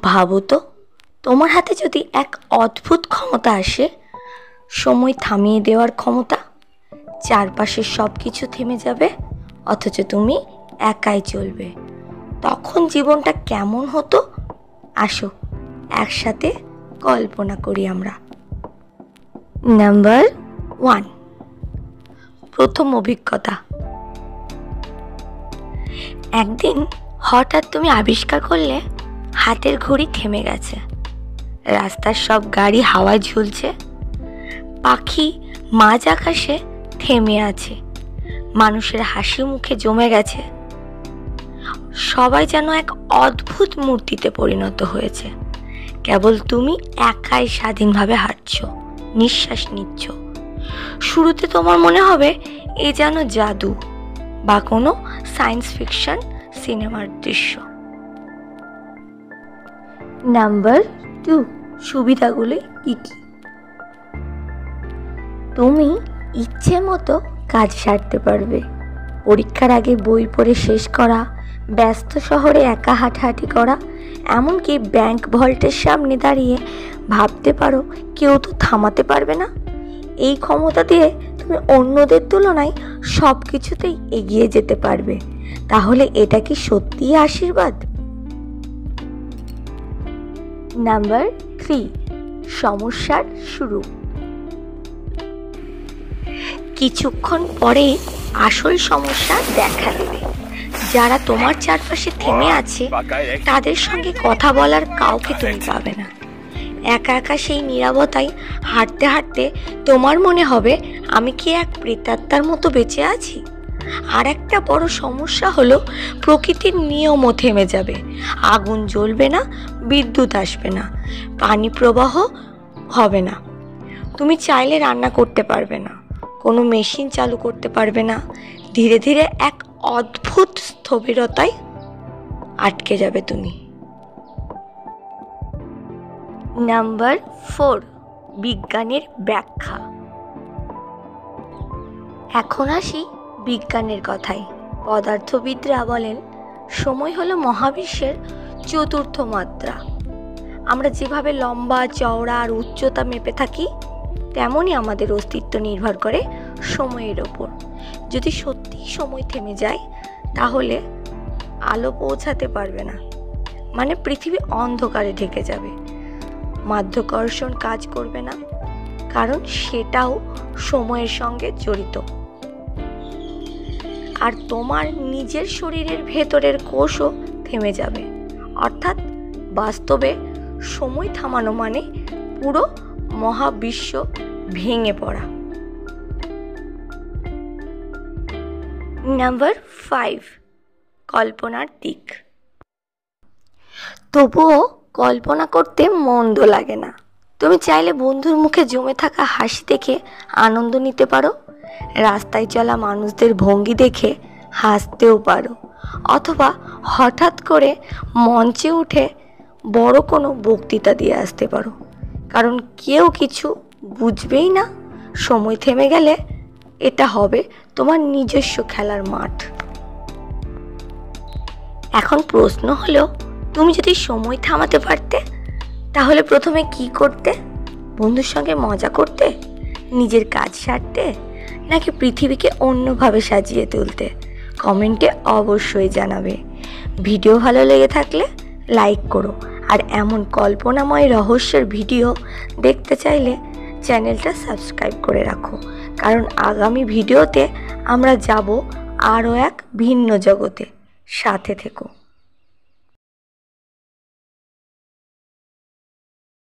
ভাবো তো, তোমার হাতে যদি এক অদ্ভুত ক্ষমতা আসে, সময় থামিয়ে দেওয়ার ক্ষমতা। চারপাশের সব কিছু থেমে যাবে, অথচ তুমি একাই চলবে। তখন জীবনটা কেমন হতো? আসো একসাথে কল্পনা করি আমরা। নাম্বার 1, প্রথম অভিজ্ঞতা। একদিন হঠাৎ তুমি আবিষ্কার করলে হাতের ঘড়ি থেমে গেছে, রাস্তার সব গাড়ি হাওয়ায় ঝুলছে, পাখি মাঝ আকাশে থেমে আছে, মানুষের হাসি মুখে জমে গেছে। সবাই যেন এক অদ্ভুত মূর্তিতে পরিণত হয়েছে। কেবল তুমি একাই স্বাধীনভাবে হাঁটছো, নিঃশ্বাস নিচ্ছ। শুরুতে তোমার মনে হবে এ যেন জাদু বা কোনো সায়েন্স ফিকশন সিনেমার দৃশ্য। নাম্বার 2, সুবিধাগুলি কী কী? তুমি ইচ্ছে মতো কাজ সারতে পারবে। পরীক্ষার আগে বই পড়ে শেষ করা, ব্যস্ত শহরে একা হাঁটাহাঁটি করা, এমনকি ব্যাংক ভল্টের সামনে দাঁড়িয়ে ভাবতে পারো কেউ তো থামাতে পারবে না। এই ক্ষমতা দিয়ে তুমি অন্যদের তুলনায় সব কিছুতেই এগিয়ে যেতে পারবে। তাহলে এটা কি সত্যিই আশীর্বাদ? নাম্বার 3, সমস্যার শুরু। কিছুক্ষণ পরেই আসল সমস্যা দেখা দেবে। যারা তোমার চারপাশে থেমে আছে তাদের সঙ্গে কথা বলার কাউকে তুমি পাবে না। একা একা সেই নীরবতায় হাঁটতে হাঁটতে তোমার মনে হবে আমি কি এক প্রেতাত্মার মতো বেঁচে আছি। আর একটা বড় সমস্যা হলো প্রকৃতির নিয়মও থেমে যাবে। আগুন জ্বলবে না, বিদ্যুৎ আসবে না, পানি প্রবাহ হবে না, তুমি চাইলে রান্না করতে পারবে না, কোনো মেশিন চালু করতে পারবে না। ধীরে ধীরে এক অদ্ভুত স্থবিরতায় আটকে যাবে তুমি। নাম্বার 4, বিজ্ঞানের ব্যাখ্যা। এখন আসি বিজ্ঞানের কথায়। পদার্থবিদরা বলেন সময় হলো মহাবিশ্বের চতুর্থ মাত্রা। আমরা যেভাবে লম্বা, চওড়া আর উচ্চতা মেপে থাকি, তেমনই আমাদের অস্তিত্ব নির্ভর করে সময়ের ওপর। যদি সত্যিই সময় থেমে যায় তাহলে আলো পৌঁছাতে পারবে না, মানে পৃথিবী অন্ধকারে ঢেকে যাবে। মাধ্যাকর্ষণ কাজ করবে না, কারণ সেটাও সময়ের সঙ্গে জড়িত। আর তোমার নিজের শরীরের ভেতরের কোষও থেমে যাবে। অর্থাৎ বাস্তবে সময় থামানো মানে পুরো মহাবিশ্ব ভেঙে পড়া। নাম্বার 5, কল্পনার দিক। তবুও কল্পনা করতে মন্দ লাগে না। তুমি চাইলে বন্ধুর মুখে জমে থাকা হাসি দেখে আনন্দ নিতে পারো, রাস্তায় চলা মানুষদের ভঙ্গি দেখে হাসতেও পারো, অথবা হঠাৎ করে মঞ্চে উঠে বড় কোনো বক্তৃতা দিয়ে আসতে পারো। কারণ কেউ কিছু বুঝবেই না। সময় থেমে গেলে এটা হবে তোমার নিজস্ব খেলার মাঠ। এখন প্রশ্ন হলো, তুমি যদি সময় থামাতে পারতে তাহলে প্রথমে কি করতে? বন্ধুর সঙ্গে মজা করতে, নিজের কাজ সারতে, নাকি পৃথিবীকে অন্যভাবে সাজিয়ে তুলতে? কমেন্টে অবশ্যই জানাবে। ভিডিও ভালো লেগে থাকলে লাইক করো, আর এমন কল্পনাময় রহস্যের ভিডিও দেখতে চাইলে চ্যানেলটা সাবস্ক্রাইব করে রাখো। কারণ আগামী ভিডিওতে আমরা যাব আরও এক ভিন্ন জগতে। সাথে থেকো।